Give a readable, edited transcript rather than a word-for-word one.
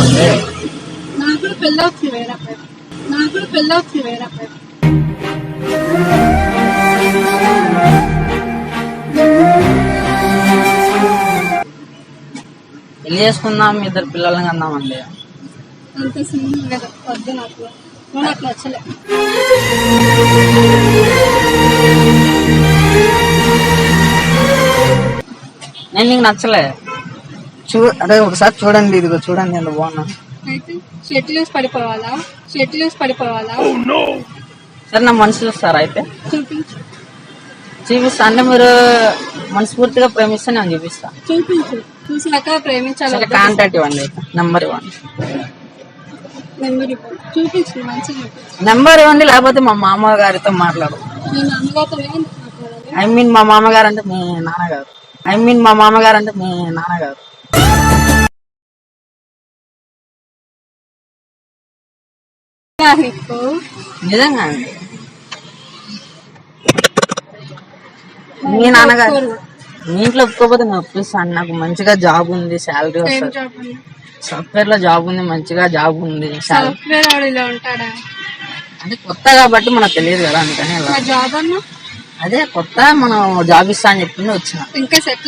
అంటే నాకు కూడా పెళ్ళి అవుతుంది వేరే అబ్బాయి. నాకు కూడా పెళ్ళి అవుతుంది వేరే అబ్బాయి. పెళ్లి చేసుకుందాం, ఇద్దరు పిల్లల్ని కందామండి. అంత సినిమా కదా వద్దు నాకు. నువ్వు నాకు నచ్చలే. నేను నీకు నచ్చలే. అదే ఒకసారి చూడండి, ఇదిగో చూడండి ఎంత బాగున్నా. అయితే షర్ట్లు వేసి పడిపోవాలా? షర్ట్లు వేసి పడిపోవాలా? సరే నా మనసు చూస్తారా? అయితే చూపించు. చూపిస్తా. అంటే మీరు మనస్ఫూర్తిగా ప్రేమిస్తే నేను చూపిస్తా. చూపించు. చూసాక ప్రేమించాలి. సరే కాంటాక్ట్ ఇవ్వండి, అయితే నెంబర్ ఇవ్వండి. నెంబర్ ఇవ్వు. చూపించు మంచిగా. నెంబర్ ఇవ్వండి, లేకపోతే మా మామగారితో మాట్లాడు. నేను అమ్మగారితో మాట్లాడాలి. ఐ మీన్ మా మామగారు అంటే మీ నాన్నగారు. మా మామగారు అంటే మీ నాన్నగారు. నిజంగా అండి. మీ నాన్నగారు. మీ ఇంట్లో ఒప్పుకోకపోతే నేను ఒప్పిస్తాను. నాకు మంచిగా జాబ్ ఉంది, శాలరీ వస్తుంది. సాఫ్ట్వేర్ లో జాబ్ ఉంది, మంచిగా జాబ్ ఉంది. అంటే కొత్త కాబట్టి మనకు తెలియదు కదా, అందుకని జాబ్ అన్నా అదే కొత్త మనం జాబ్ ఇస్తా అని చెప్పింది వచ్చిన. ఇంకా సెటిల్